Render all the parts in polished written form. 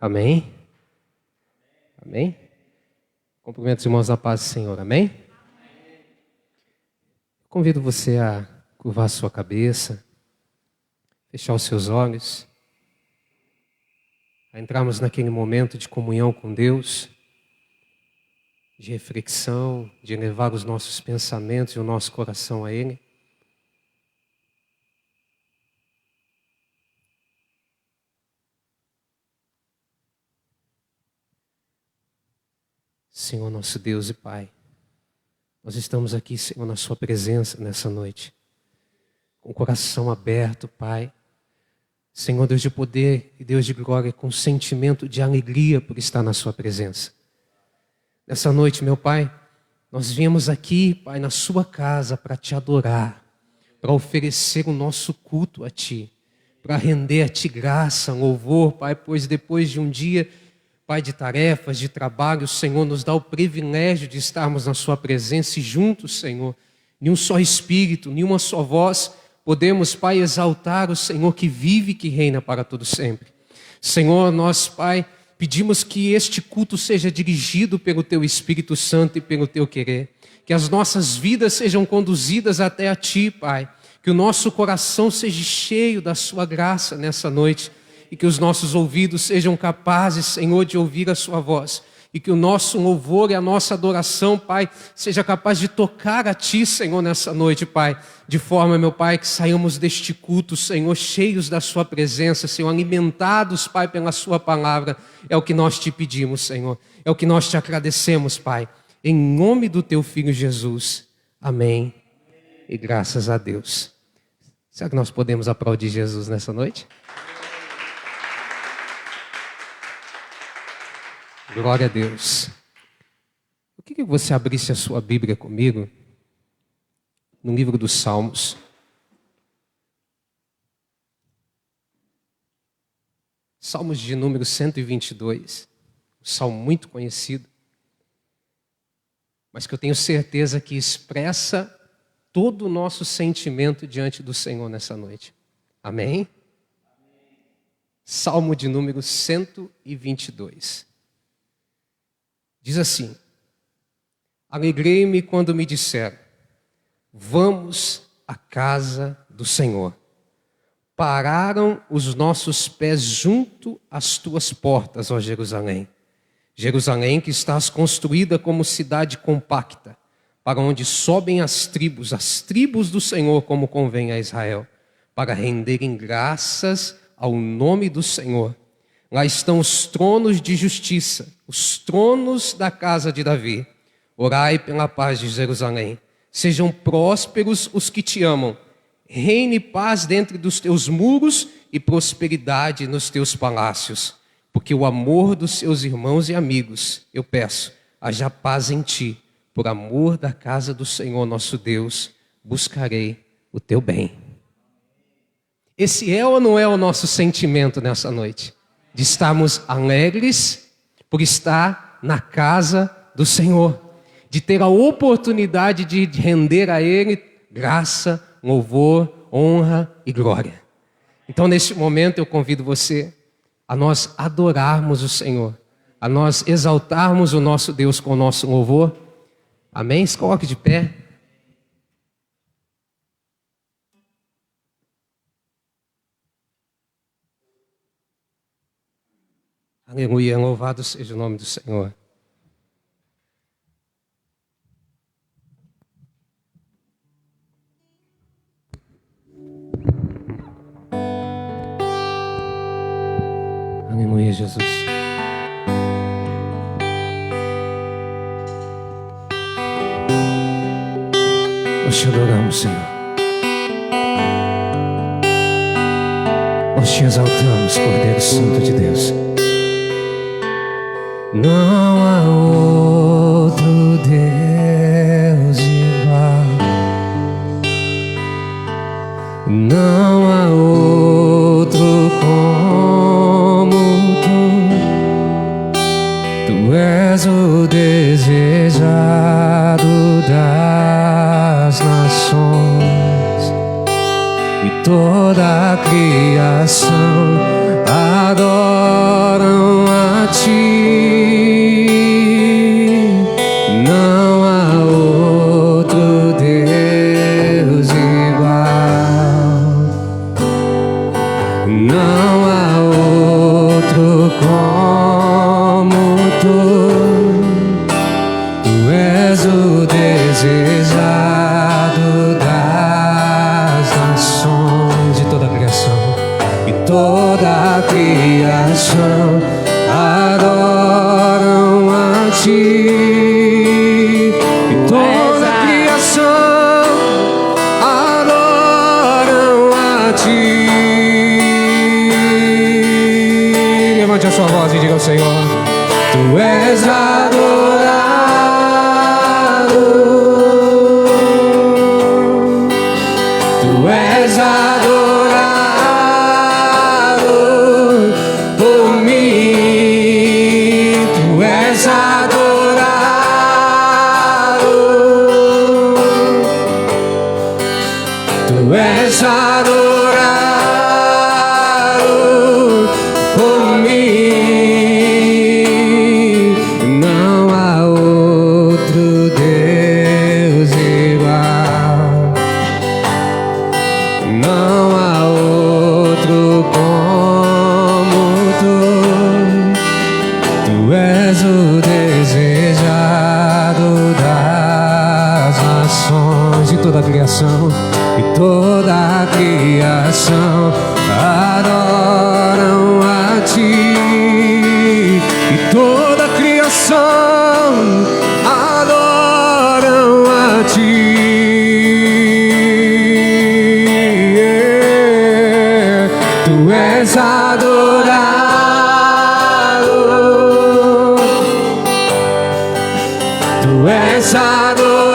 Amém? Amém? Cumprimento os irmãos da paz do Senhor, amém? Convido você a curvar a sua cabeça, fechar os seus olhos, a entrarmos naquele momento de comunhão com Deus, de reflexão, de elevar os nossos pensamentos e o nosso coração a Ele. Senhor nosso Deus e Pai, nós estamos aqui, Senhor, na Sua presença nessa noite, com o coração aberto, Pai. Senhor, Deus de poder e Deus de glória, com sentimento de alegria por estar na Sua presença. Nessa noite, meu Pai, nós viemos aqui, Pai, na Sua casa para Te adorar, para oferecer o nosso culto a Ti, para render a Ti graça, louvor, Pai, pois depois de um dia, Pai, de tarefas, de trabalho, o Senhor nos dá o privilégio de estarmos na Sua presença e juntos, Senhor, em um só Espírito, em uma só voz, podemos, Pai, exaltar o Senhor que vive e que reina para todo sempre. Senhor, nós, Pai, pedimos que este culto seja dirigido pelo Teu Espírito Santo e pelo Teu querer, que as nossas vidas sejam conduzidas até a Ti, Pai, que o nosso coração seja cheio da Sua graça nessa noite, e que os nossos ouvidos sejam capazes, Senhor, de ouvir a Sua voz. E que o nosso louvor e a nossa adoração, Pai, seja capaz de tocar a Ti, Senhor, nessa noite, Pai. De forma, meu Pai, que saiamos deste culto, Senhor, cheios da Sua presença, Senhor, alimentados, Pai, pela Sua palavra. É o que nós Te pedimos, Senhor. É o que nós Te agradecemos, Pai. Em nome do Teu Filho Jesus. Amém. E graças a Deus. Será que nós podemos aplaudir Jesus nessa noite? Glória a Deus. Eu queria que você abrisse a sua Bíblia comigo, no livro dos Salmos. Salmos de número 122, um salmo muito conhecido, mas que eu tenho certeza que expressa todo o nosso sentimento diante do Senhor nessa noite. Amém? Salmo de número 122. Diz assim: alegrei-me quando me disseram, vamos à casa do Senhor. Pararam os nossos pés junto às tuas portas, ó Jerusalém. Jerusalém que estás construída como cidade compacta, para onde sobem as tribos do Senhor, como convém a Israel, para renderem graças ao nome do Senhor. Lá estão os tronos de justiça, os tronos da casa de Davi. Orai pela paz de Jerusalém. Sejam prósperos os que te amam. Reine paz dentro dos teus muros e prosperidade nos teus palácios. Porque o amor dos seus irmãos e amigos, eu peço, haja paz em ti. Por amor da casa do Senhor nosso Deus, buscarei o teu bem. Esse é ou não é o nosso sentimento nessa noite? De estarmos alegres por estar na casa do Senhor, de ter a oportunidade de render a Ele graça, louvor, honra e glória. Então, neste momento, eu convido você a nós adorarmos o Senhor, a nós exaltarmos o nosso Deus com o nosso louvor. Amém? Se coloque de pé. Aleluia, louvado seja o nome do Senhor. Aleluia, Jesus. Nós te adoramos, Senhor. Nós te exaltamos, Cordeiro Santo de Deus. Não há outro Deus igual. Não há outro como tu és o desejado das nações, e toda a criação adoram Não há outro como tu. Tu és o desejado das nações e toda a criação. E toda a criação adoram a ti. E toda a criação adoram a ti. Levante a sua voz e diga ao Senhor: tu és adorado, tu és adorado por mim, tu és adorado, tu és adorado por mim. Não há outro Deus igual, não há outro como tu. Tu és o desejado das nações e toda a criação. E toda a criação adoram a ti. E toda a criação adoram a ti. Tu és adorado, tu és adorado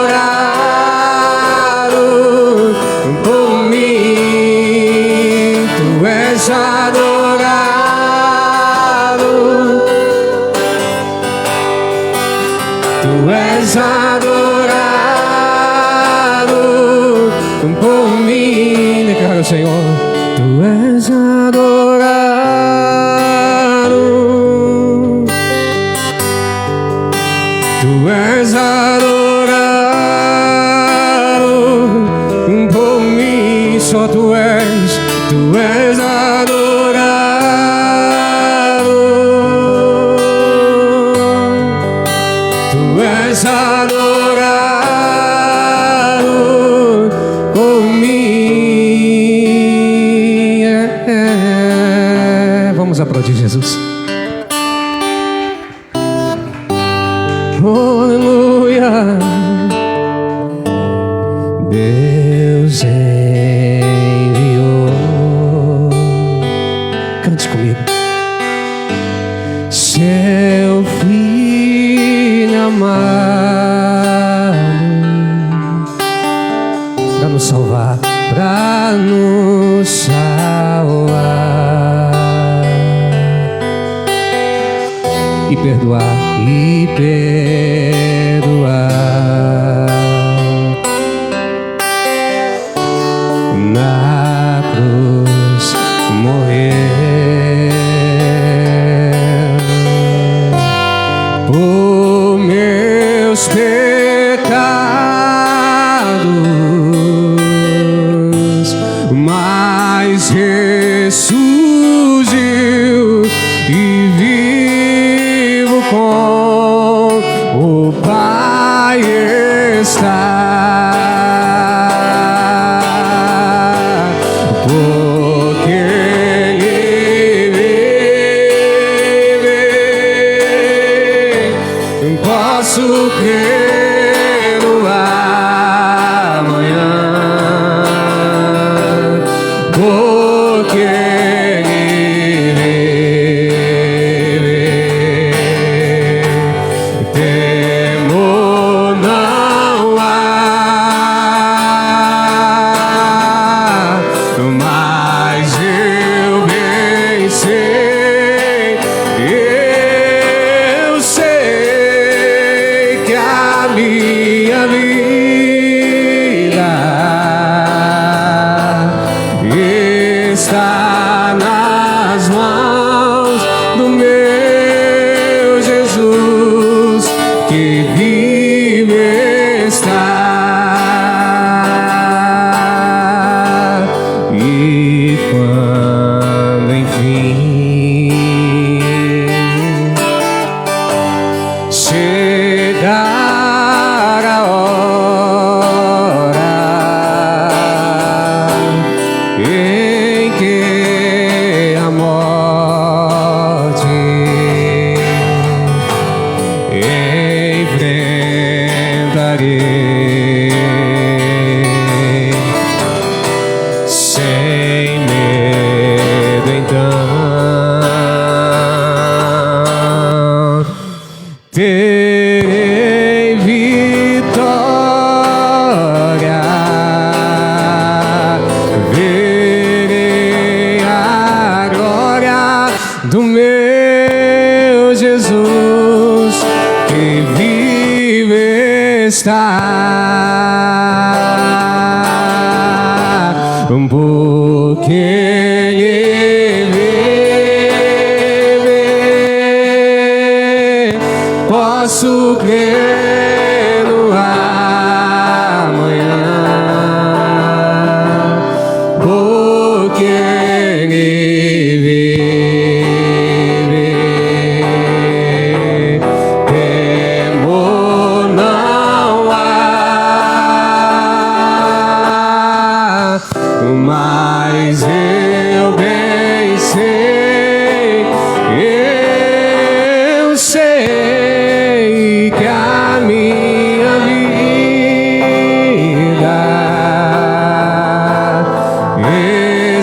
por mim, tu és adorado, tu és adorado por mim. Declara, Senhor: tu és adorado, tu és adorado por mim. Só tu és adorado, tu és adorado por mim. Vamos aplaudir Jesus. Aleluia. Deus enviou. Cante comigo. Seu filho amado para nos salvar, para nos salvar e perdoar, na cruz morrer por meus pecados, mas ressurgiu e vivo com o Pai está. Posso crer no amanhã, porque temor não há, mas eu bem sei, eu sei que a terei vitória, verei a glória do meu Jesus, que vive está, porque Ele vive. Posso crer no amanhã, porque Ele vive. Temor não há, mas eu bem sei, eu sei que a minha vida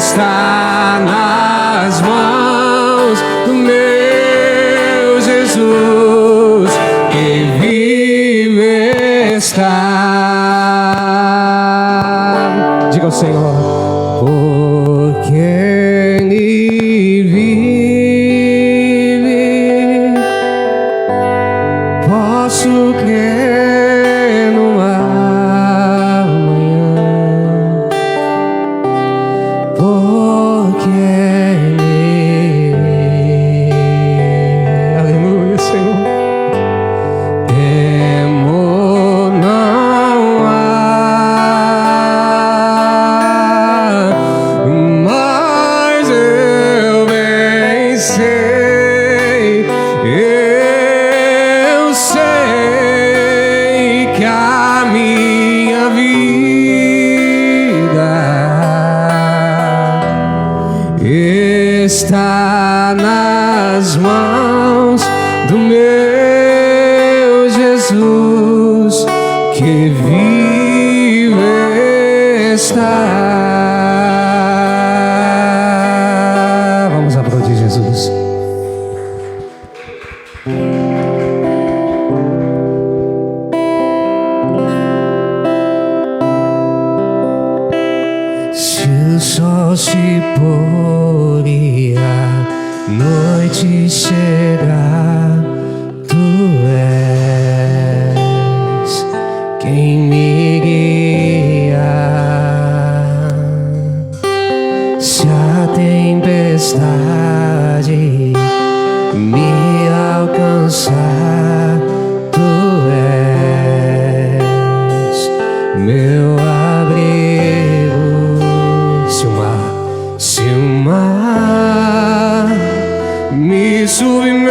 está nas mãos do meu Jesus, que vive está. Diga ao Senhor, porque Ele vive, posso crer no amanhã, porque Ele, aleluia, Senhor. Temor não há, mas eu bem sei, eu sei que a minha vida está nas mãos do meu Jesus, que vive está. Vamos aplaudir Jesus. Se o sol se pôr e a noite chegar, tu és quem me guia. Se a tempestade me alcançar, tu és meu abrigo. Se o mar me submergir,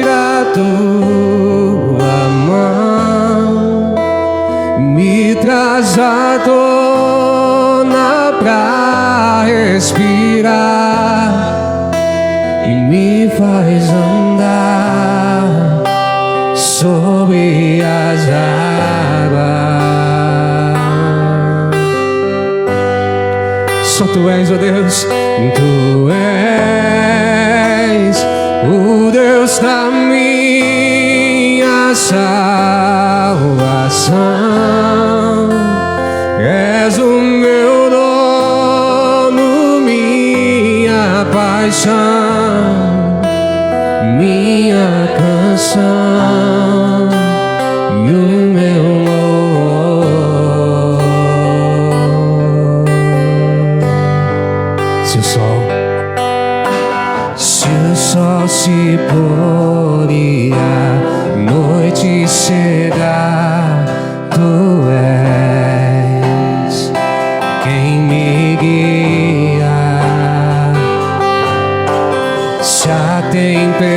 a tua mão me traz à tona pra respirar e me faz andar sobre as águas. Só tu és, ó Deus, tu és o Deus da minha salvação. És o meu dono, minha paixão, minha canção e o meu louvor. Se o sol se pôr e a noite chegar, tu és quem me guia. Se a tempestade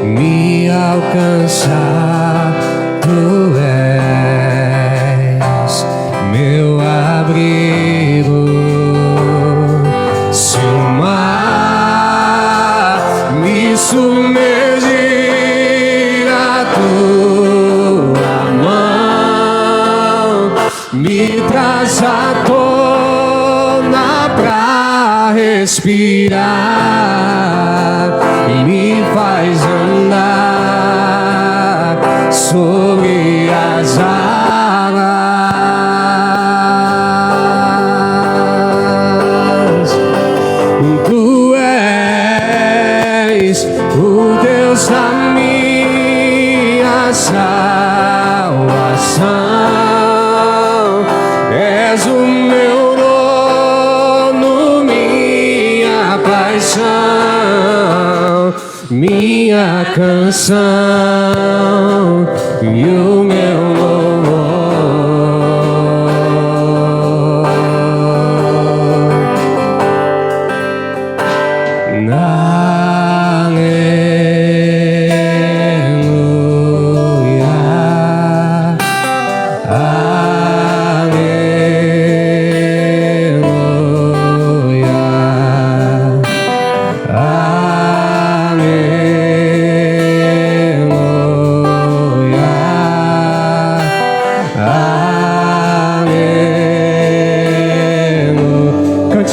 me alcançar, tu és meu abrigo. Se o mar me submergir, a tua mão me traz à tona pra respirar e me paixão, minha canção e o meu louvor.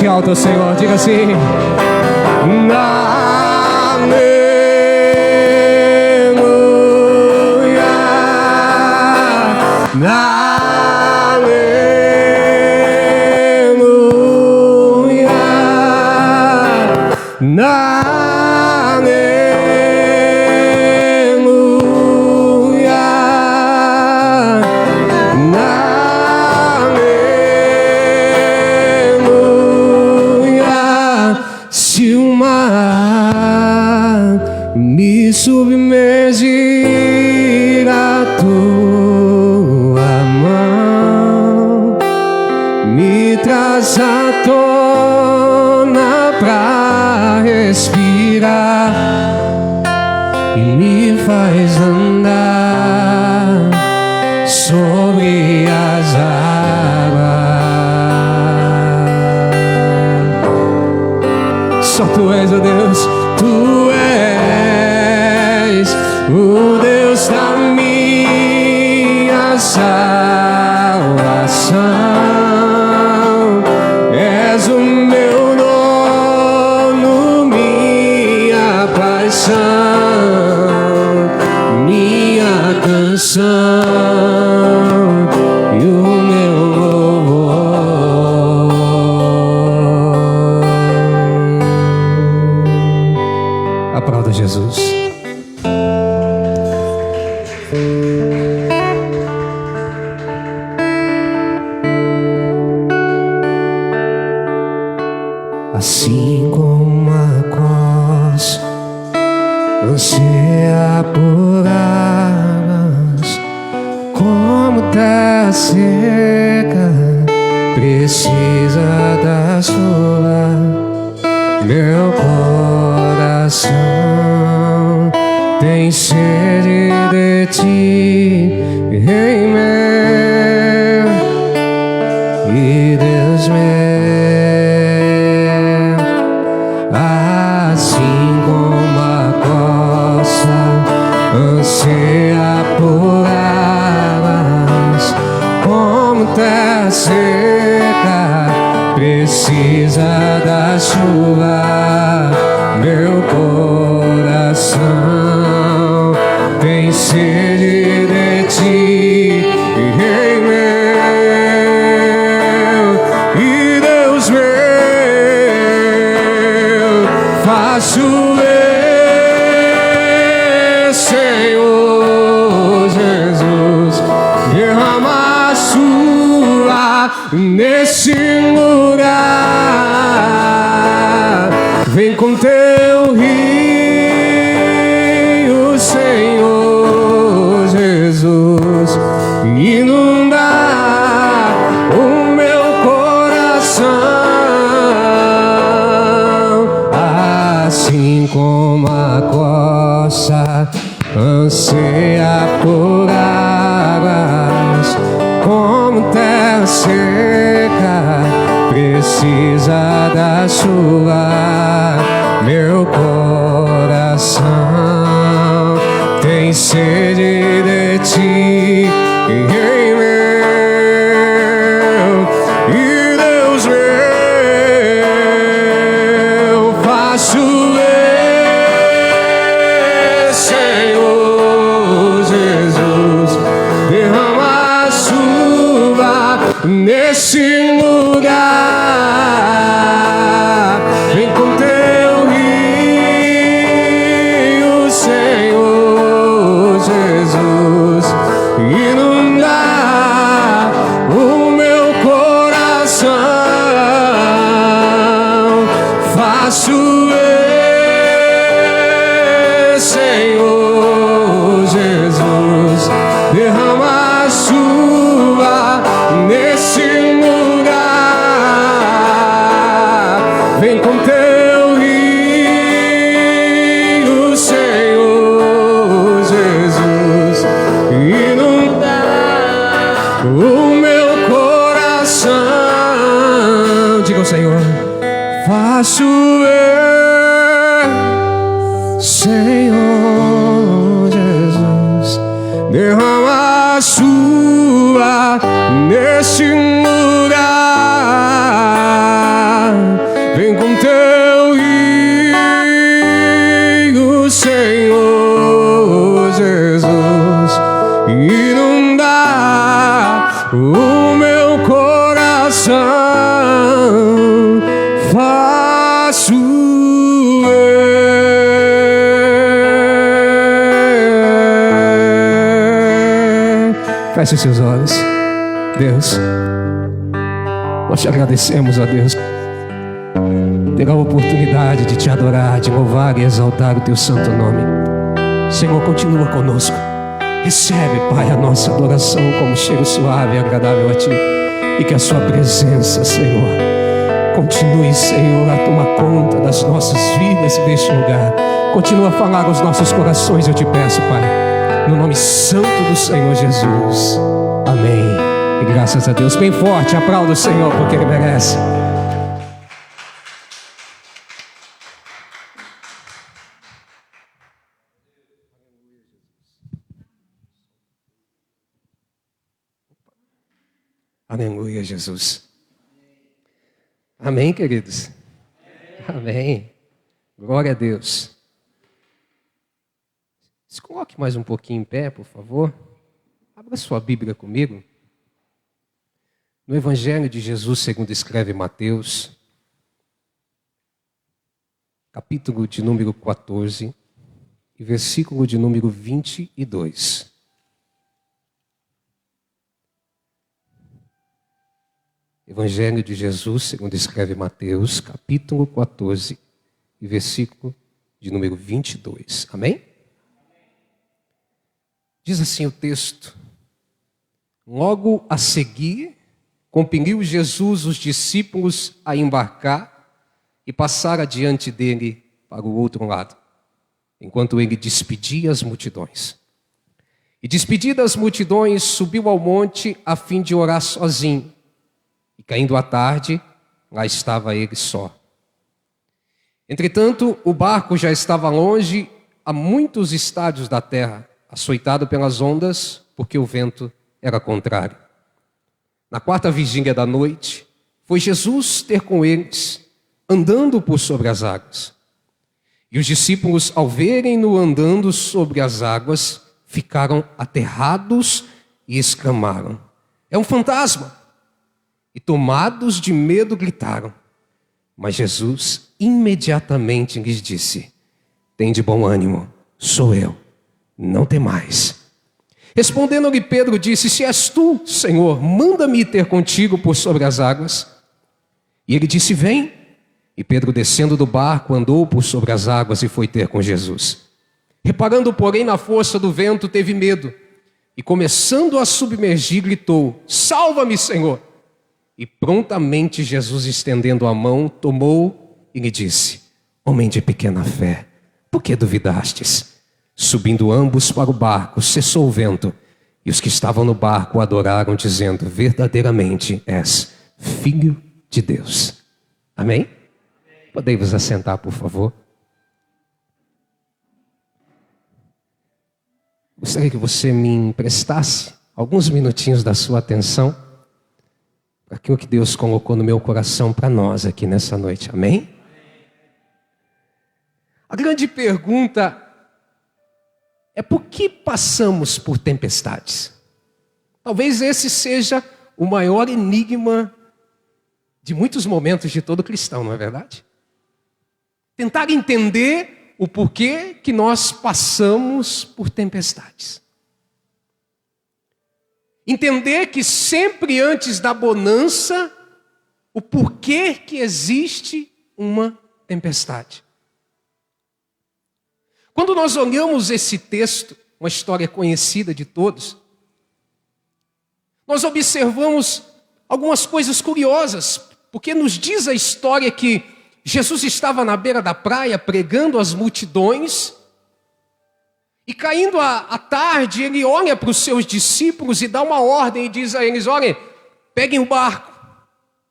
Alto, Senhor, diga assim: aleluia, se o mar me submergir, a tua mão me traz à tona pra respirar e me faz andar sobre as águas. Só Tu és, ó Deus, Tu és o Deus da minha salvação. És o meu dono, minha paixão, minha canção e o meu louvor. Aplauda Jesus. Assim como a costa anseia por águas, como terra seca precisa da chuva, meu coração tem sede de Ti, Rei meu e Deus meu. Assim como a costa anseia por águas, como terra seca precisa da chuva, meu coração tem sede de Ti, Rei meu e Deus meu. Faz chover, Senhor Jesus, derrama a chuva nesse lugar. Vem com Teu rio, Senhor Jesus, inundar o meu coração. Assim como a costa anseia por águas, como terra seca precisa da chuva, meu coração tem sede de Ti, Rei meu e Deus meu. Faz chover, Senhor Jesus, derrama a chuva nesse lugar. Vem com Teu rio, Senhor Jesus, inundar o meu coração. Faz faço eu, Senhor Jesus, derrama a chuva nesse lugar. Vem com teu rio, Senhor Jesus, inundar o meu coração. Diga ao Senhor: faço eu, Senhor Jesus, derrama a chuva neste lugar. Vem com teu rio, Senhor Jesus, inundar o meu coração. Faço eu. Feche os seus olhos. Deus, nós te agradecemos, ó Deus, ter a oportunidade de te adorar, de louvar e exaltar o teu santo nome. Senhor, continua conosco. Recebe, Pai, a nossa adoração como cheiro suave e agradável a Ti. E que a Sua presença, Senhor, continue, Senhor, a tomar conta das nossas vidas e deste lugar. Continua a falar aos nossos corações, eu te peço, Pai, no nome santo do Senhor Jesus. Amém. E graças a Deus. Bem forte, aplauda o Senhor, porque Ele merece. Aleluia, Jesus. Amém, queridos? Amém. Glória a Deus. Se coloque mais um pouquinho em pé, por favor. Abra sua Bíblia comigo. No Evangelho de Jesus, segundo escreve Mateus, capítulo de número 14, e versículo de número 22. Evangelho de Jesus, segundo escreve Mateus, capítulo 14, e versículo de número 22. Amém? Diz assim o texto: logo a seguir, compeliu Jesus os discípulos a embarcar e passar adiante dele para o outro lado, enquanto ele despedia as multidões. E despedidas as multidões, subiu ao monte a fim de orar sozinho. E caindo a tarde, lá estava ele só. Entretanto, o barco já estava longe, a muitos estádios da terra, açoitado pelas ondas, porque o vento era contrário. Na quarta vigília da noite, foi Jesus ter com eles, andando por sobre as águas. E os discípulos, ao verem-no andando sobre as águas, ficaram aterrados e exclamaram: é um fantasma! E tomados de medo gritaram. Mas Jesus imediatamente lhes disse: tende bom ânimo, sou eu, não temais. Respondendo-lhe Pedro disse: se és tu, Senhor, manda-me ir ter contigo por sobre as águas. E ele disse: vem. E Pedro, descendo do barco, andou por sobre as águas e foi ter com Jesus. Reparando, porém, na força do vento, teve medo. E começando a submergir, gritou: salva-me, Senhor! E prontamente Jesus, estendendo a mão, tomou e lhe disse: homem de pequena fé, por que duvidastes? Subindo ambos para o barco, cessou o vento, e os que estavam no barco o adoraram, dizendo: verdadeiramente és Filho de Deus. Amém? Podem vos assentar, por favor? Gostaria que você me emprestasse alguns minutinhos da sua atenção para aquilo que Deus colocou no meu coração para nós aqui nessa noite. Amém? A grande pergunta é: por que passamos por tempestades? Talvez esse seja o maior enigma de muitos momentos de todo cristão, não é verdade? Tentar entender o porquê que nós passamos por tempestades. Entender que sempre antes da bonança, o porquê que existe uma tempestade. Quando nós olhamos esse texto, uma história conhecida de todos, nós observamos algumas coisas curiosas, porque nos diz a história que Jesus estava na beira da praia pregando às multidões, e caindo a tarde, ele olha para os seus discípulos e dá uma ordem e diz a eles: olhem, peguem o barco,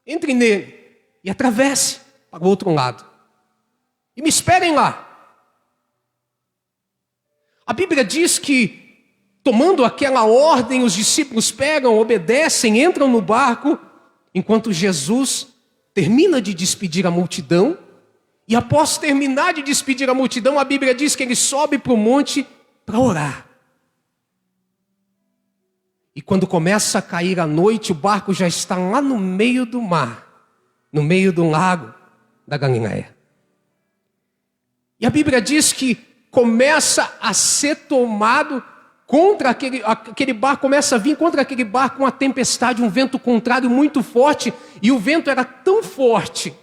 entrem nele e atravessem para o outro lado. E me esperem lá. A Bíblia diz que, tomando aquela ordem, os discípulos pegam, obedecem, entram no barco, enquanto Jesus termina de despedir a multidão. E após terminar de despedir a multidão, a Bíblia diz que ele sobe para o monte para orar. E quando começa a cair a noite, o barco já está lá no meio do mar, no meio do lago da Galileia. E a Bíblia diz que começa a ser tomado contra aquele barco, começa a vir contra aquele barco uma tempestade, um vento contrário muito forte, e o vento era tão forte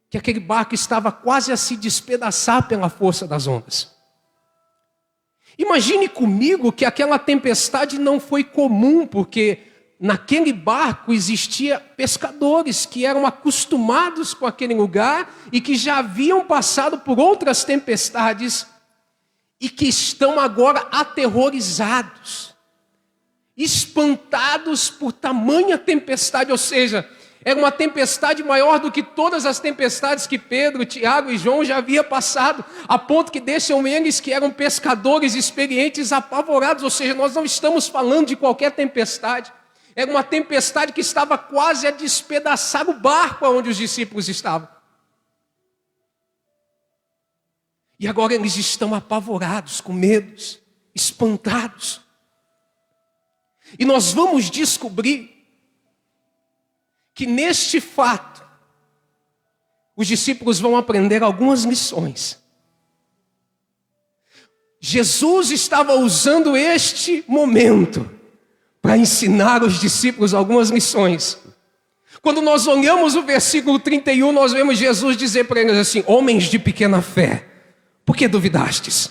que aquele barco estava quase a se despedaçar pela força das ondas. Imagine comigo que aquela tempestade não foi comum, porque naquele barco existiam pescadores que eram acostumados com aquele lugar e que já haviam passado por outras tempestades e que estão agora aterrorizados, espantados por tamanha tempestade, ou seja, era uma tempestade maior do que todas as tempestades que Pedro, Tiago e João já haviam passado, a ponto que deixam eles, que eram pescadores experientes, apavorados. Ou seja, nós não estamos falando de qualquer tempestade. Era uma tempestade que estava quase a despedaçar o barco onde os discípulos estavam. E agora eles estão apavorados, com medos, espantados. E nós vamos descobrir que neste fato, os discípulos vão aprender algumas lições. Jesus estava usando este momento para ensinar os discípulos algumas lições. Quando nós olhamos o versículo 31, nós vemos Jesus dizer para eles assim: homens de pequena fé, por que duvidastes?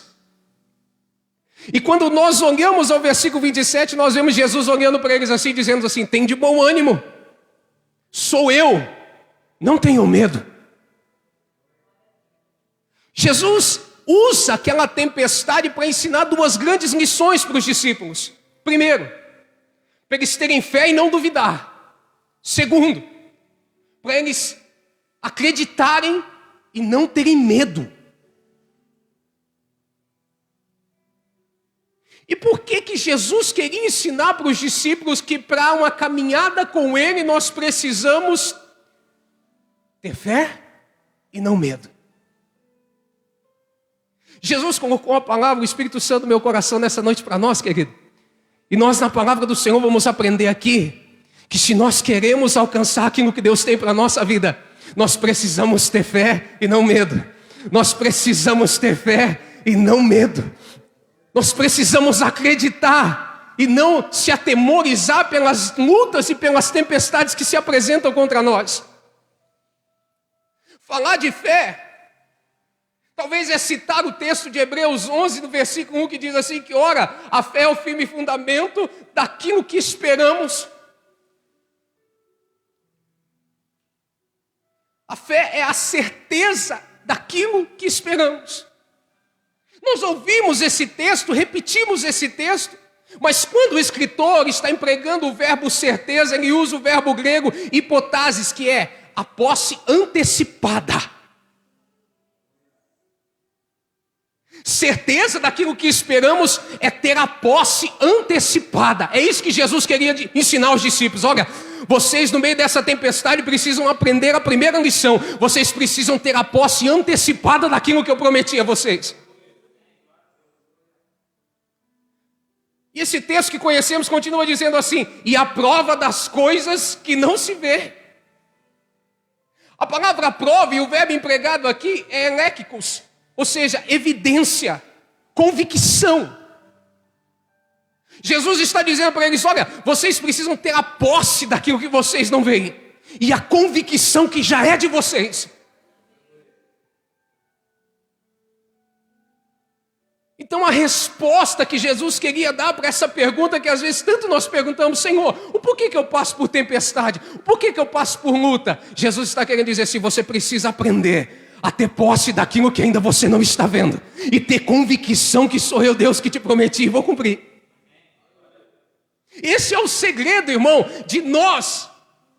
E quando nós olhamos ao versículo 27, nós vemos Jesus olhando para eles assim, dizendo assim: tem de bom ânimo, sou eu, não tenham medo. Jesus usa aquela tempestade para ensinar duas grandes lições para os discípulos. Primeiro, para eles terem fé e não duvidar. Segundo, para eles acreditarem e não terem medo. E por que Jesus queria ensinar para os discípulos que para uma caminhada com Ele nós precisamos ter fé e não medo? Jesus colocou a palavra, o Espírito Santo no meu coração nessa noite para nós, querido. E nós na palavra do Senhor vamos aprender aqui que se nós queremos alcançar aquilo que Deus tem para a nossa vida, nós precisamos ter fé e não medo. Nós precisamos ter fé e não medo. Nós precisamos acreditar e não se atemorizar pelas lutas e pelas tempestades que se apresentam contra nós. Falar de fé, talvez é citar o texto de Hebreus 11, no versículo 1, que diz assim, que ora, a fé é o firme fundamento daquilo que esperamos. A fé é a certeza daquilo que esperamos. Nós ouvimos esse texto, repetimos esse texto, mas quando o escritor está empregando o verbo certeza, ele usa o verbo grego hipotasis, que é a posse antecipada. Certeza daquilo que esperamos é ter a posse antecipada. É isso que Jesus queria ensinar aos discípulos. Olha, vocês no meio dessa tempestade precisam aprender a primeira lição. Vocês precisam ter a posse antecipada daquilo que eu prometi a vocês. E esse texto que conhecemos continua dizendo assim: e a prova das coisas que não se vê. A palavra prova e o verbo empregado aqui é eléquicos, ou seja, evidência, convicção. Jesus está dizendo para eles: olha, vocês precisam ter a posse daquilo que vocês não veem, e a convicção que já é de vocês. Então a resposta que Jesus queria dar para essa pergunta que às vezes tanto nós perguntamos: Senhor, o porquê que eu passo por tempestade? O porquê que eu passo por luta? Jesus está querendo dizer assim: você precisa aprender a ter posse daquilo que ainda você não está vendo e ter convicção que sou eu, Deus, que te prometi e vou cumprir. Esse é o segredo, irmão, de nós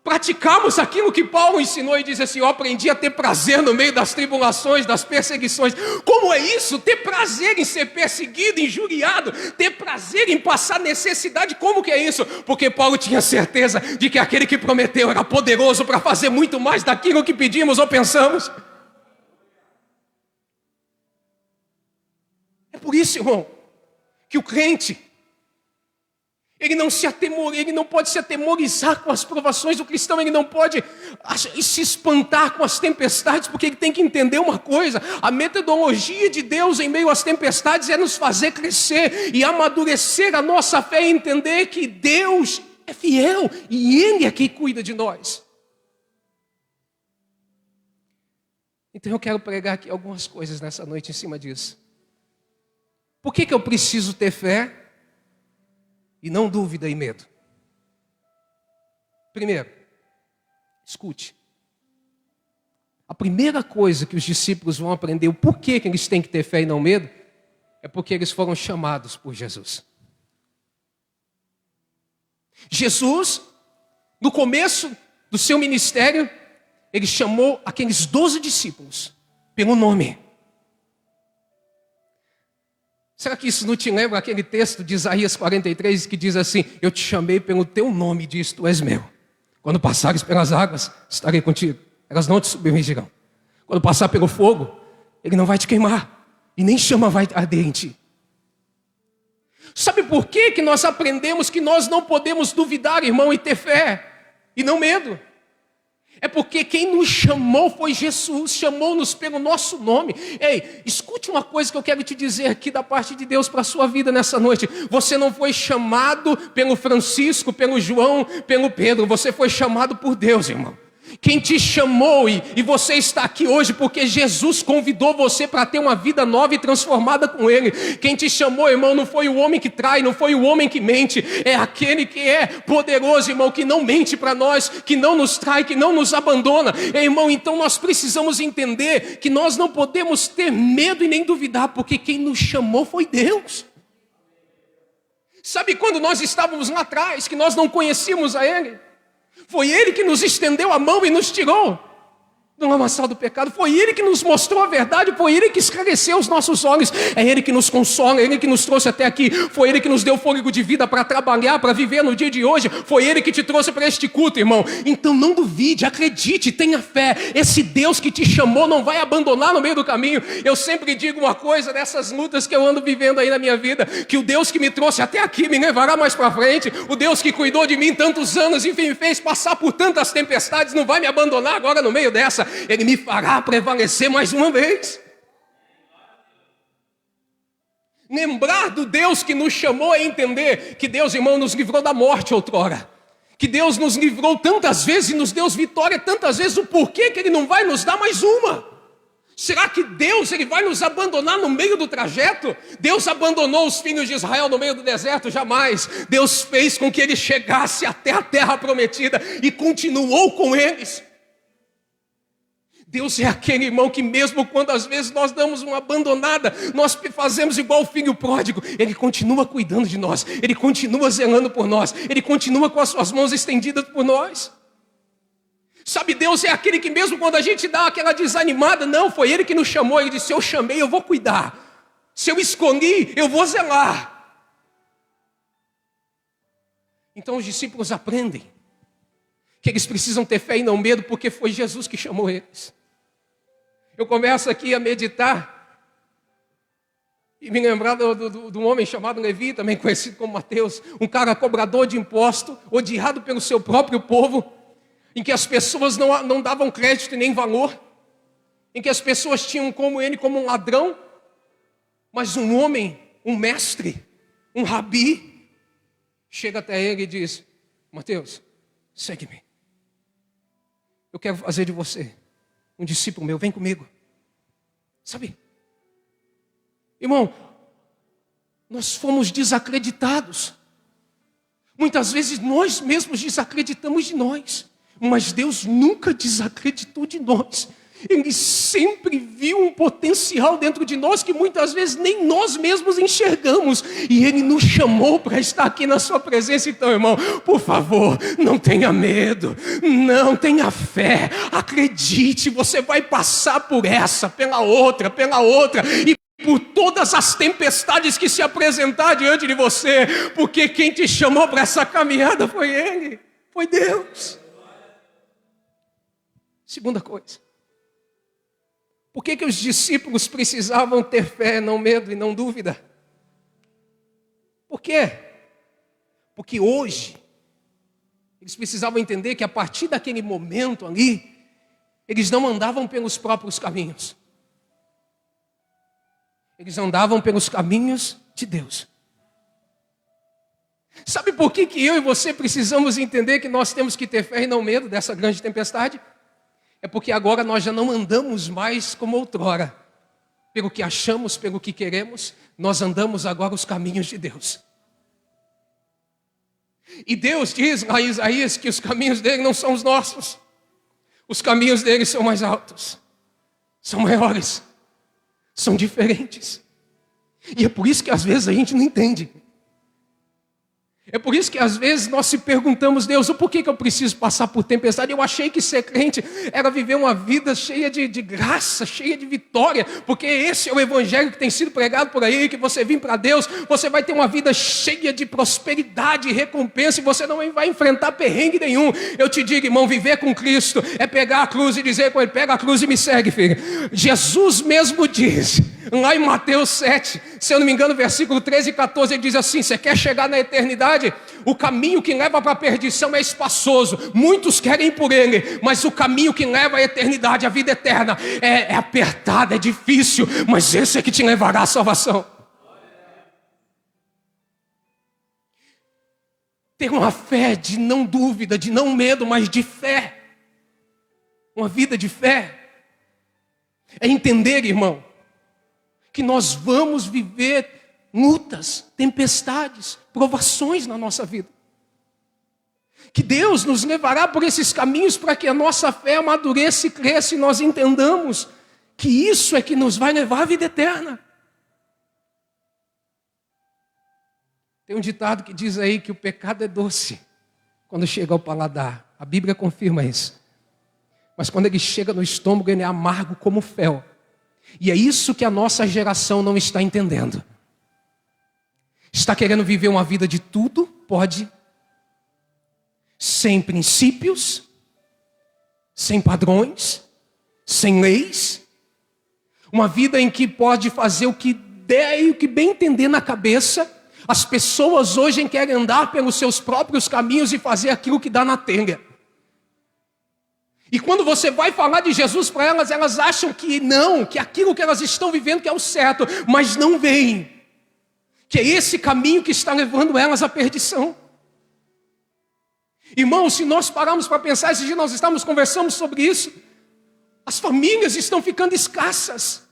praticarmos aquilo que Paulo ensinou e diz assim: eu aprendi a ter prazer no meio das tribulações, das perseguições. Como é isso? Ter prazer em ser perseguido, injuriado, ter prazer em passar necessidade. Como que é isso? Porque Paulo tinha certeza de que aquele que prometeu era poderoso para fazer muito mais daquilo que pedimos ou pensamos. É por isso, irmão, que o crente, ele não pode se atemorizar com as provações. O cristão, ele não pode se espantar com as tempestades, porque ele tem que entender uma coisa: a metodologia de Deus em meio às tempestades é nos fazer crescer e amadurecer a nossa fé e entender que Deus é fiel e Ele é quem cuida de nós. Então eu quero pregar aqui algumas coisas nessa noite em cima disso. Por que eu preciso ter fé e não dúvida e medo? Primeiro, escute. A primeira coisa que os discípulos vão aprender, o porquê que eles têm que ter fé e não medo, é porque eles foram chamados por Jesus. Jesus, no começo do seu ministério, ele chamou aqueles 12 discípulos pelo nome. Será que isso não te lembra aquele texto de Isaías 43 que diz assim: eu te chamei pelo teu nome e disse, tu és meu. Quando passares pelas águas, estarei contigo. Elas não te submergirão. Quando passar pelo fogo, ele não vai te queimar. E nem chama vai arder em ti. Sabe por que nós aprendemos que nós não podemos duvidar, irmão, e ter fé e não medo? É porque quem nos chamou foi Jesus, chamou-nos pelo nosso nome. Ei, escute uma coisa que eu quero te dizer aqui da parte de Deus para a sua vida nessa noite. Você não foi chamado pelo Francisco, pelo João, pelo Pedro. Você foi chamado por Deus, irmão. Quem te chamou e você está aqui hoje porque Jesus convidou você para ter uma vida nova e transformada com Ele. Quem te chamou, irmão, não foi o homem que trai, não foi o homem que mente. É aquele que é poderoso, irmão, que não mente para nós, que não nos trai, que não nos abandona. Irmão, então nós precisamos entender que nós não podemos ter medo e nem duvidar, porque quem nos chamou foi Deus. Sabe quando nós estávamos lá atrás, que nós não conhecíamos a Ele? Foi Ele que nos estendeu a mão e nos tirou do lamaçal do pecado. Foi Ele que nos mostrou a verdade. Foi Ele que esclareceu os nossos olhos. É Ele que nos consola, é Ele que nos trouxe até aqui. Foi Ele que nos deu fôlego de vida para trabalhar, para viver no dia de hoje. Foi Ele que te trouxe para este culto, irmão. Então não duvide, acredite, tenha fé. Esse Deus que te chamou não vai abandonar no meio do caminho. Eu sempre digo uma coisa dessas lutas que eu ando vivendo aí na minha vida, que o Deus que me trouxe até aqui me levará mais para frente. O Deus que cuidou de mim tantos anos e me fez passar por tantas tempestades não vai me abandonar agora no meio dessa. Ele me fará prevalecer mais uma vez. Lembrar do Deus que nos chamou é entender que Deus, irmão, nos livrou da morte outrora. Que Deus nos livrou tantas vezes e nos deu vitória tantas vezes. O porquê que Ele não vai nos dar mais uma? Será que Deus ele vai nos abandonar no meio do trajeto? Deus abandonou os filhos de Israel no meio do deserto? Jamais. Deus fez com que eles chegassem até a terra prometida e continuou com eles. Deus é aquele, irmão, que mesmo quando às vezes nós damos uma abandonada, nós fazemos igual o filho pródigo, Ele continua cuidando de nós, Ele continua zelando por nós, Ele continua com as suas mãos estendidas por nós. Sabe, Deus é aquele que mesmo quando a gente dá aquela desanimada, não, foi Ele que nos chamou, Ele disse, eu chamei, eu vou cuidar. Se eu escolhi, eu vou zelar. Então os discípulos aprendem que eles precisam ter fé e não medo, porque foi Jesus que chamou eles. Eu começo aqui a meditar e me lembrar do homem chamado Levi, também conhecido como Mateus, um cara cobrador de imposto, odiado pelo seu próprio povo, em que as pessoas não davam crédito e nem valor, em que as pessoas tinham como ele como um ladrão, mas um homem, um mestre, um rabi, chega até ele e diz, Mateus, segue-me. Eu quero fazer de você um discípulo meu, vem comigo. Sabe? Irmão, nós fomos desacreditados. Muitas vezes nós mesmos desacreditamos de nós, mas Deus nunca desacreditou de nós. Ele sempre viu um potencial dentro de nós que muitas vezes nem nós mesmos enxergamos. E Ele nos chamou para estar aqui na sua presença. Então, irmão, por favor, não tenha medo, não tenha fé, acredite, você vai passar por essa, pela outra, e por todas as tempestades que se apresentar diante de você, porque quem te chamou para essa caminhada foi Ele, foi Deus. Segunda coisa, por que os discípulos precisavam ter fé, não medo e não dúvida? Por quê? Porque hoje, eles precisavam entender que a partir daquele momento ali, eles não andavam pelos próprios caminhos. Eles andavam pelos caminhos de Deus. Sabe por que eu e você precisamos entender que nós temos que ter fé e não medo dessa grande tempestade? É porque agora nós já não andamos mais como outrora. Pelo que achamos, pelo que queremos, nós andamos agora os caminhos de Deus. E Deus diz lá em Isaías que os caminhos dele não são os nossos. Os caminhos dele são mais altos, são maiores, são diferentes. E é por isso que às vezes a gente não entende. É por isso que às vezes nós se perguntamos, Deus, o porquê que eu preciso passar por tempestade? Eu achei que ser crente era viver uma vida cheia de graça, cheia de vitória, porque esse é o evangelho que tem sido pregado por aí, que você vir para Deus, você vai ter uma vida cheia de prosperidade e recompensa, e você não vai enfrentar perrengue nenhum. Eu te digo, irmão, viver com Cristo é pegar a cruz e dizer com Ele, pega a cruz e me segue, filho. Jesus mesmo diz, lá em Mateus 7, se eu não me engano, versículo 13 e 14, ele diz assim, você quer chegar na eternidade? O caminho que leva para a perdição é espaçoso, muitos querem ir por ele, mas o caminho que leva à eternidade, à vida eterna, é apertado, é difícil, mas esse é que te levará à salvação. Ter uma fé de não dúvida, de não medo, mas de fé. Uma vida de fé é entender, irmão, que nós vamos viver lutas, tempestades, provações na nossa vida. Que Deus nos levará por esses caminhos para que a nossa fé amadureça e cresça e nós entendamos que isso é que nos vai levar à vida eterna. Tem um ditado que diz aí que o pecado é doce quando chega ao paladar. A Bíblia confirma isso. Mas quando ele chega no estômago, ele é amargo como fel. E é isso que a nossa geração não está entendendo. Está querendo viver uma vida de tudo, pode, sem princípios, sem padrões, sem leis. Uma vida em que pode fazer o que der e o que bem entender na cabeça. As pessoas hoje querem andar pelos seus próprios caminhos e fazer aquilo que dá na telha. E quando você vai falar de Jesus para elas, elas acham que não, que aquilo que elas estão vivendo que é o certo, mas não veem que é esse caminho que está levando elas à perdição. Irmãos, se nós pararmos para pensar, esse dia nós estávamos conversando sobre isso, as famílias estão ficando escassas,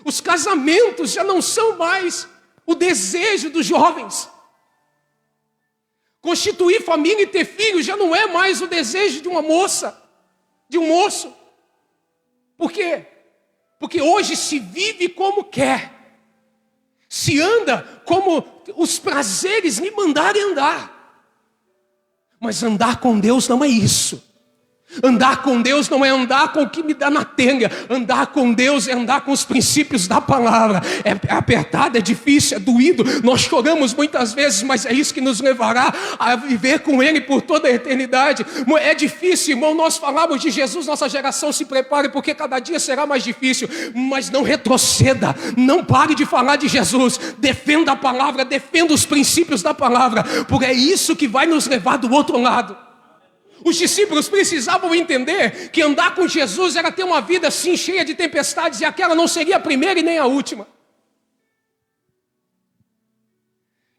os casamentos já não são mais o desejo dos jovens, constituir família e ter filhos já não é mais o desejo de uma moça, de um moço. Por quê? Porque hoje se vive como quer, se anda como os prazeres lhe mandarem andar. Mas andar com Deus não é isso. Andar com Deus não é andar com o que me dá na telha. Andar com Deus é andar com os princípios da palavra. É apertado, é difícil, é doído. Nós choramos muitas vezes, mas é isso que nos levará a viver com Ele por toda a eternidade. É difícil, irmão, nós falamos de Jesus, nossa geração se prepare, porque cada dia será mais difícil. Mas não retroceda, não pare de falar de Jesus. Defenda a palavra, defenda os princípios da palavra, porque é isso que vai nos levar do outro lado. Os discípulos precisavam entender que andar com Jesus era ter uma vida assim cheia de tempestades, e aquela não seria a primeira e nem a última.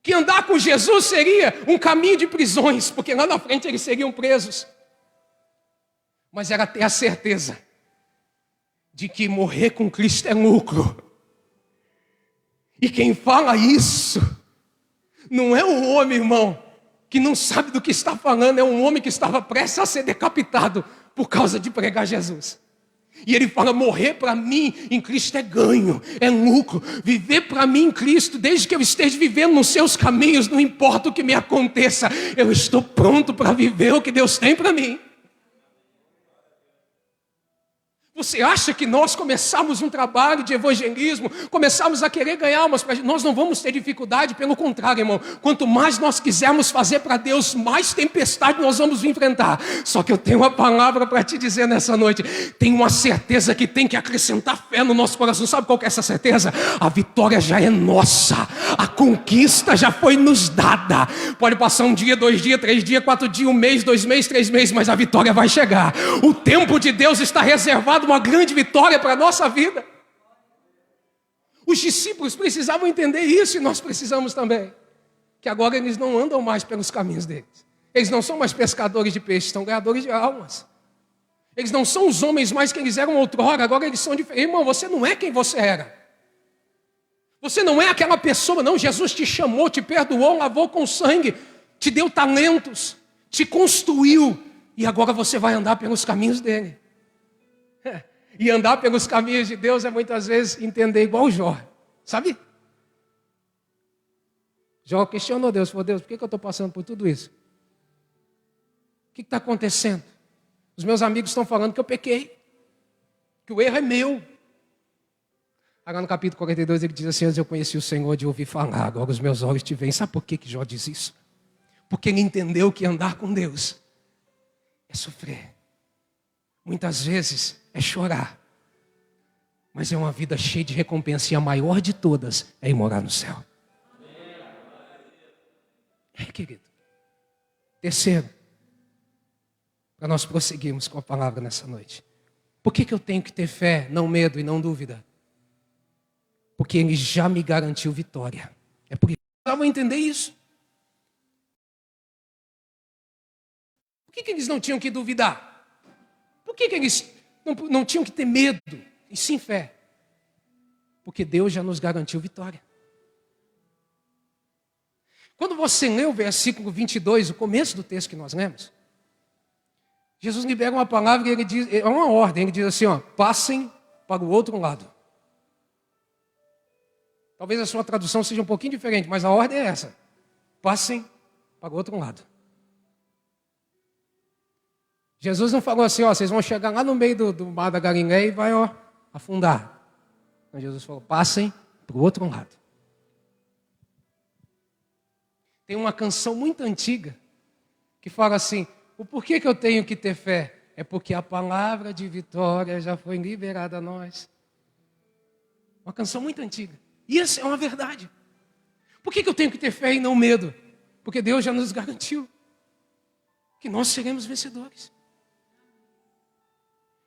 Que andar com Jesus seria um caminho de prisões, porque lá na frente eles seriam presos. Mas era ter a certeza de que morrer com Cristo é lucro. E quem fala isso não é o homem, irmão, que não sabe do que está falando, é um homem que estava prestes a ser decapitado por causa de pregar Jesus. E ele fala: morrer para mim em Cristo é ganho, é lucro. Viver para mim em Cristo, desde que eu esteja vivendo nos seus caminhos, não importa o que me aconteça, eu estou pronto para viver o que Deus tem para mim. Você acha que nós começamos um trabalho de evangelismo, começamos a querer ganhar almas, nós não vamos ter dificuldade? Pelo contrário, irmão, quanto mais nós quisermos fazer para Deus, mais tempestade nós vamos enfrentar. Só que eu tenho uma palavra para te dizer nessa noite, tenho uma certeza que tem que acrescentar fé no nosso coração. Sabe qual que é essa certeza? A vitória já é nossa, a conquista já foi nos dada. Pode passar um dia, 2 dias, 3 dias, 4 dias, 1 mês, 2 meses, 3 meses, mas a vitória vai chegar. O tempo de Deus está reservado, uma grande vitória para a nossa vida. Os discípulos precisavam entender isso, e nós precisamos também. Que agora eles não andam mais pelos caminhos deles. Eles não são mais pescadores de peixes, são ganhadores de almas. Eles não são os homens mais que eles eram outrora, agora eles são diferentes. Irmão, você não é quem você era. Você não é aquela pessoa, não. Jesus te chamou, te perdoou, lavou com sangue, te deu talentos, te construiu, e agora você vai andar pelos caminhos dele. E andar pelos caminhos de Deus é muitas vezes entender igual Jó, sabe? Jó questionou Deus, falou: Deus, por que eu estou passando por tudo isso? O que está acontecendo? Os meus amigos estão falando que eu pequei, que o erro é meu. Agora no capítulo 42 ele diz assim: antes eu conheci o Senhor de ouvir falar, agora os meus olhos te veem. Sabe por que Jó diz isso? Porque ele entendeu que andar com Deus é sofrer. Muitas vezes é chorar, mas é uma vida cheia de recompensa, e a maior de todas é ir morar no céu. Querido. Terceiro, para nós prosseguirmos com a palavra nessa noite. Por que eu tenho que ter fé, não medo e não dúvida? Porque Ele já me garantiu vitória. É por isso que eu precisava entender isso. Por que eles não tinham que duvidar? Por que eles não tinham que ter medo, e sim fé? Porque Deus já nos garantiu vitória. Quando você lê o versículo 22, o começo do texto que nós lemos, Jesus libera uma palavra e ele diz, é uma ordem, ele diz assim, ó: passem para o outro lado. Talvez a sua tradução seja um pouquinho diferente, mas a ordem é essa: passem para o outro lado. Jesus não falou assim, ó, vocês vão chegar lá no meio do mar da Galileia e vai, ó, afundar. Mas Jesus falou: passem para o outro lado. Tem uma canção muito antiga que fala assim: o porquê que eu tenho que ter fé? É porque a palavra de vitória já foi liberada a nós. Uma canção muito antiga. E essa é uma verdade. Por que eu tenho que ter fé e não medo? Porque Deus já nos garantiu que nós seremos vencedores.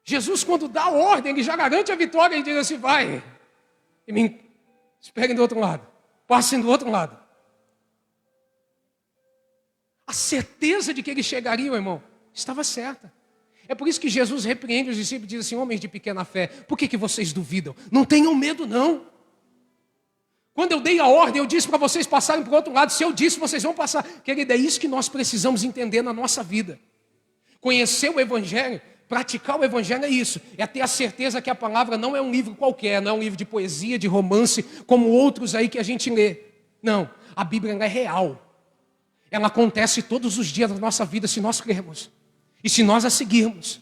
Jesus, quando dá a ordem, Ele já garante a vitória. Ele diz assim: vai, e me esperem do outro lado, passem do outro lado. A certeza de que Eles chegariam, irmão, estava certa. É por isso que Jesus repreende os discípulos e diz assim: homens de pequena fé, por que vocês duvidam? Não tenham medo, não. Quando eu dei a ordem, eu disse para vocês passarem para o outro lado. Se eu disse, vocês vão passar. Querido, é isso que nós precisamos entender na nossa vida. Conhecer o Evangelho, praticar o Evangelho é isso. É ter a certeza que a palavra não é um livro qualquer, não é um livro de poesia, de romance, como outros aí que a gente lê. Não, a Bíblia é real. Ela acontece todos os dias da nossa vida se nós crermos. E se nós a seguirmos.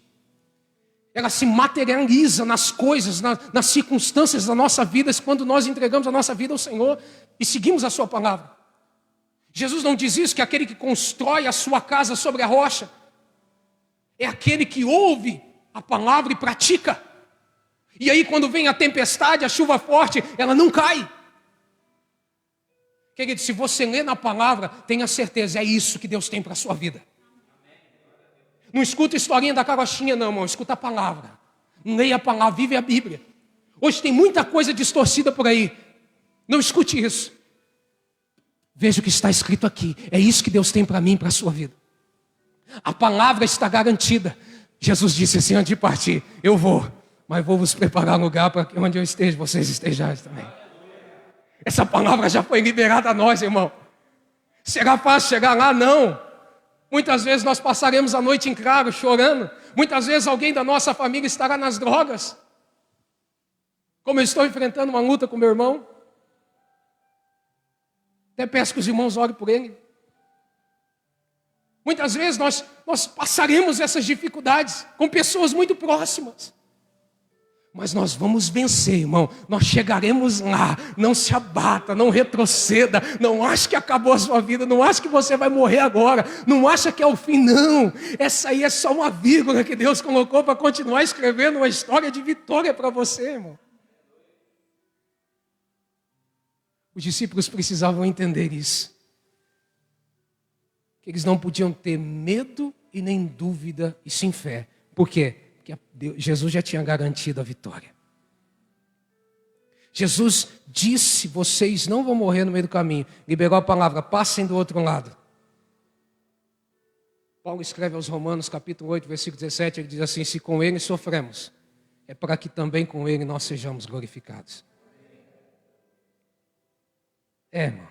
Ela se materializa nas coisas, nas circunstâncias da nossa vida, quando nós entregamos a nossa vida ao Senhor e seguimos a sua palavra. Jesus não diz isso, que aquele que constrói a sua casa sobre a rocha é aquele que ouve a palavra e pratica. E aí quando vem a tempestade, a chuva forte, ela não cai. Querido, se você lê na palavra, tenha certeza, é isso que Deus tem para a sua vida. Não escuta a historinha da carochinha não, irmão. Escuta a palavra. Leia a palavra, vive a Bíblia. Hoje tem muita coisa distorcida por aí. Não escute isso. Veja o que está escrito aqui. É isso que Deus tem para mim e para a sua vida. A palavra está garantida. Jesus disse assim, antes de partir: eu vou, mas vou vos preparar um lugar para que onde eu esteja, vocês estejais também. Essa palavra já foi liberada a nós, irmão. Será fácil chegar lá? Não. Muitas vezes nós passaremos a noite em claro, chorando. Muitas vezes alguém da nossa família estará nas drogas. Como eu estou enfrentando uma luta com meu irmão. Até peço que os irmãos orem por ele. Muitas vezes nós passaremos essas dificuldades com pessoas muito próximas. Mas nós vamos vencer, irmão. Nós chegaremos lá. Não se abata, não retroceda. Não ache que acabou a sua vida. Não ache que você vai morrer agora. Não acha que é o fim, não. Essa aí é só uma vírgula que Deus colocou para continuar escrevendo uma história de vitória para você, irmão. Os discípulos precisavam entender isso. Que eles não podiam ter medo e nem dúvida e sim fé. Por quê? Porque Jesus já tinha garantido a vitória. Jesus disse, vocês não vão morrer no meio do caminho. Liberou a palavra, passem do outro lado. Paulo escreve aos Romanos, capítulo 8, versículo 17, ele diz assim, se com ele sofremos, é para que também com ele nós sejamos glorificados. Irmão.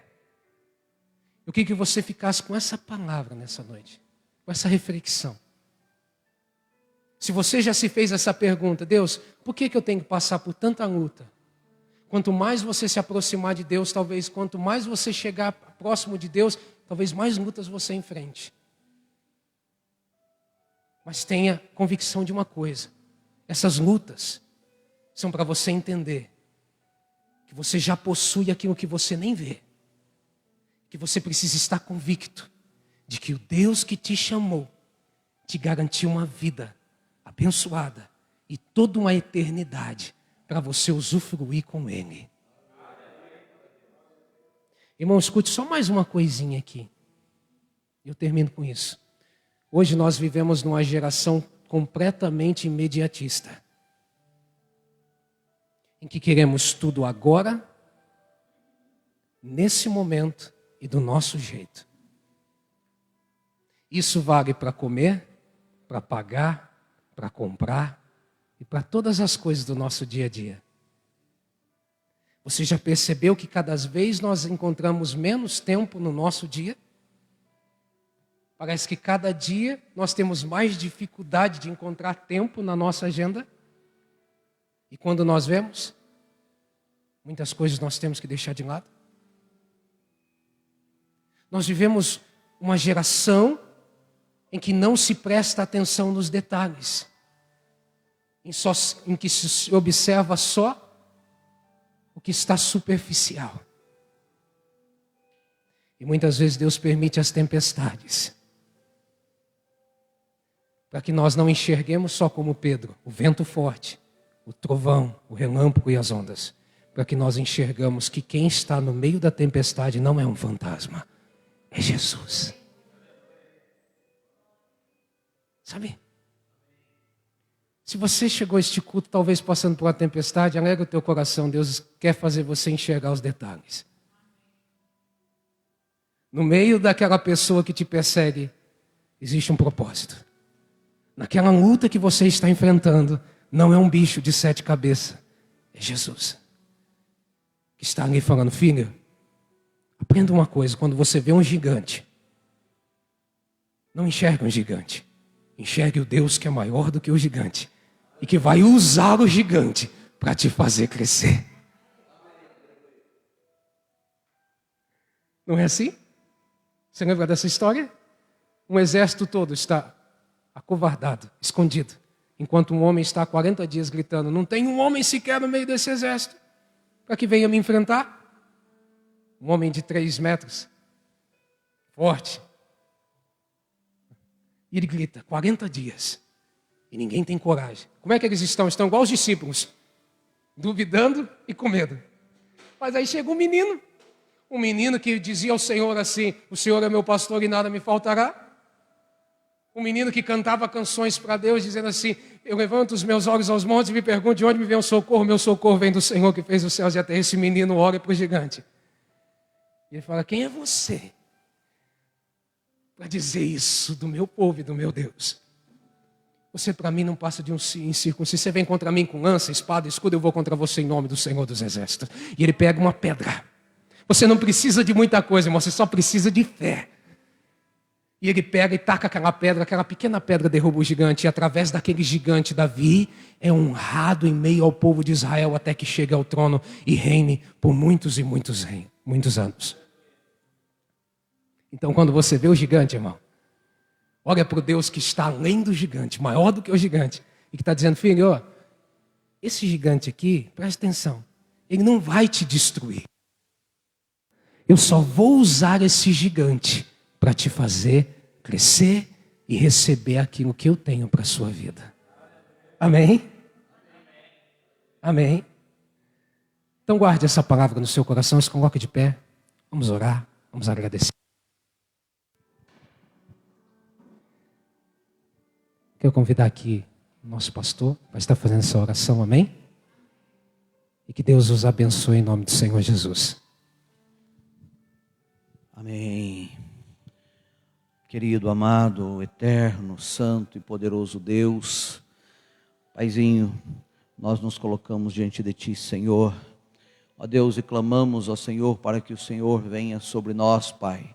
Eu queria que você ficasse com essa palavra nessa noite, com essa reflexão. Se você já se fez essa pergunta, Deus, por que eu tenho que passar por tanta luta? Quanto mais você se aproximar de Deus, talvez quanto mais você chegar próximo de Deus, talvez mais lutas você enfrente. Mas tenha convicção de uma coisa, essas lutas são para você entender que você já possui aquilo que você nem vê. Que você precisa estar convicto de que o Deus que te chamou te garantiu uma vida abençoada e toda uma eternidade para você usufruir com Ele. Irmão, escute só mais uma coisinha aqui. Eu termino com isso. Hoje nós vivemos numa geração completamente imediatista. Em que queremos tudo agora, nesse momento e do nosso jeito. Isso vale para comer, para pagar, para comprar e para todas as coisas do nosso dia a dia. Você já percebeu que cada vez nós encontramos menos tempo no nosso dia? Parece que cada dia nós temos mais dificuldade de encontrar tempo na nossa agenda. E quando nós vemos, muitas coisas nós temos que deixar de lado. Nós vivemos uma geração em que não se presta atenção nos detalhes, em que se observa só o que está superficial. E muitas vezes Deus permite as tempestades, para que nós não enxerguemos só como Pedro, o vento forte, o trovão, o relâmpago e as ondas, para que nós enxergamos que quem está no meio da tempestade não é um fantasma, é Jesus. Sabe? Se você chegou a este culto, talvez passando por uma tempestade, alegra o teu coração, Deus quer fazer você enxergar os detalhes. No meio daquela pessoa que te persegue, existe um propósito. Naquela luta que você está enfrentando, não é um bicho de 7 cabeças, é Jesus. Que está ali falando, filho, aprenda uma coisa, quando você vê um gigante, não enxerga um gigante, enxergue o Deus que é maior do que o gigante e que vai usar o gigante para te fazer crescer. Não é assim? Você lembra dessa história? Um exército todo está acovardado, escondido, enquanto um homem está há 40 dias gritando, não tem um homem sequer no meio desse exército para que venha me enfrentar. Um homem de 3 metros, forte. E ele grita, 40 dias. E ninguém tem coragem. Como é que eles estão? Estão igual os discípulos, duvidando e com medo. Mas aí chega um menino que dizia ao Senhor assim, o Senhor é meu pastor e nada me faltará. Um menino que cantava canções para Deus, dizendo assim, eu levanto os meus olhos aos montes e me pergunto de onde me vem o socorro. Meu socorro vem do Senhor que fez os céus e a terra. Esse menino olha para o gigante. E ele fala, quem é você para dizer isso do meu povo e do meu Deus? Você para mim não passa de um incircunciso. Você vem contra mim com lança, espada, escudo, eu vou contra você em nome do Senhor dos Exércitos. E ele pega uma pedra Você não precisa de muita coisa, irmão, você só precisa de fé. E ele pega e taca aquela pedra, aquela pequena pedra derruba o gigante. E através daquele gigante, Davi é honrado em meio ao povo de Israel até que chegue ao trono e reine por muitos e muitos anos. Então, quando você vê o gigante, irmão, olha para o Deus que está além do gigante, maior do que o gigante, e que está dizendo: filho, ó, esse gigante aqui, presta atenção, ele não vai te destruir. Eu só vou usar esse gigante para te fazer crescer e receber aquilo que eu tenho para a sua vida. Amém? Amém? Então guarde essa palavra no seu coração, se coloque de pé. Vamos orar, vamos agradecer. Quero convidar aqui o nosso pastor para estar fazendo essa oração, amém? E que Deus os abençoe em nome do Senhor Jesus. Amém. Querido, amado, eterno, santo e poderoso Deus, Paizinho, nós nos colocamos diante de Ti, Senhor. Ó Deus, e clamamos ao Senhor para que o Senhor venha sobre nós, Pai.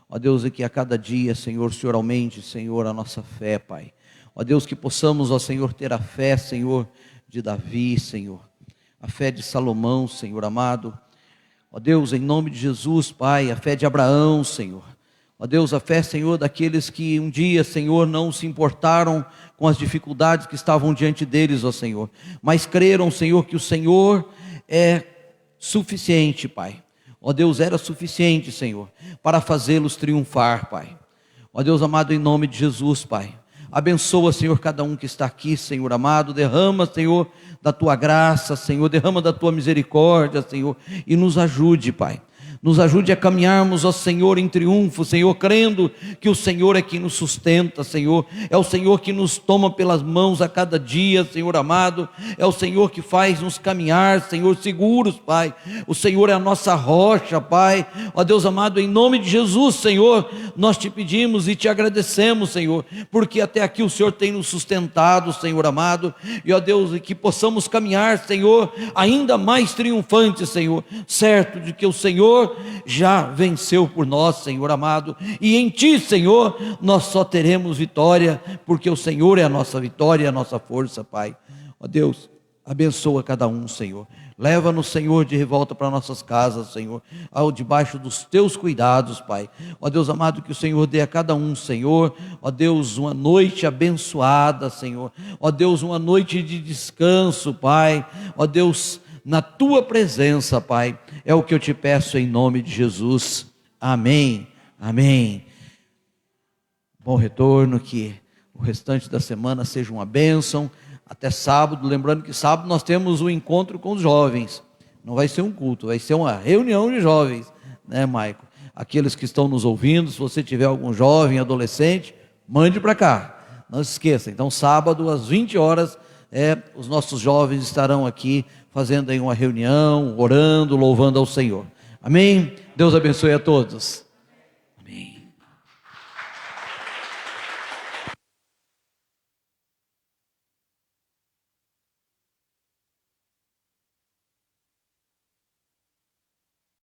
Ó Deus, e que a cada dia, Senhor, o Senhor aumente, Senhor, a nossa fé, Pai. Ó Deus, que possamos, ó Senhor, ter a fé, Senhor, de Davi, Senhor. A fé de Salomão, Senhor amado. Ó Deus, em nome de Jesus, Pai, a fé de Abraão, Senhor. Ó Deus, a fé, Senhor, daqueles que um dia, Senhor, não se importaram com as dificuldades que estavam diante deles, ó Senhor. Mas creram, Senhor, que o Senhor é suficiente, Pai. Ó Deus, era suficiente, Senhor, para fazê-los triunfar, Pai. Ó Deus amado, em nome de Jesus, Pai. Abençoa, Senhor, cada um que está aqui, Senhor amado. Derrama, Senhor, da Tua graça, Senhor. Derrama da Tua misericórdia, Senhor. E nos ajude, Pai. Nos ajude a caminharmos, ó Senhor, em triunfo, Senhor, crendo que o Senhor é quem nos sustenta, Senhor. É o Senhor que nos toma pelas mãos a cada dia, Senhor amado. É o Senhor que faz nos caminhar, Senhor, seguros, Pai. O Senhor é a nossa rocha, Pai. Ó Deus amado, em nome de Jesus, Senhor, nós te pedimos e te agradecemos, Senhor, porque até aqui o Senhor tem nos sustentado, Senhor amado. E ó Deus, que possamos caminhar, Senhor, ainda mais triunfantes, Senhor, certo de que o Senhor já venceu por nós, Senhor amado, e em Ti, Senhor, nós só teremos vitória, porque o Senhor é a nossa vitória e a nossa força, Pai. Ó Deus, abençoa cada um, Senhor. Leva-nos, Senhor, de volta para nossas casas, Senhor, ao debaixo dos Teus cuidados, Pai. Ó Deus amado, que o Senhor dê a cada um, Senhor, ó Deus, uma noite abençoada, Senhor. Ó Deus, uma noite de descanso, Pai. Ó Deus, na Tua presença, Pai, é o que eu te peço em nome de Jesus. Amém, amém. Bom retorno, que o restante da semana seja uma bênção, até sábado, lembrando que sábado nós temos um encontro com os jovens, não vai ser um culto, vai ser uma reunião de jovens, né, Maico? Aqueles que estão nos ouvindo, se você tiver algum jovem, adolescente, mande para cá, não se esqueça. Então sábado às 20 horas, os nossos jovens estarão aqui, fazendo aí uma reunião, orando, louvando ao Senhor. Amém? Deus abençoe a todos.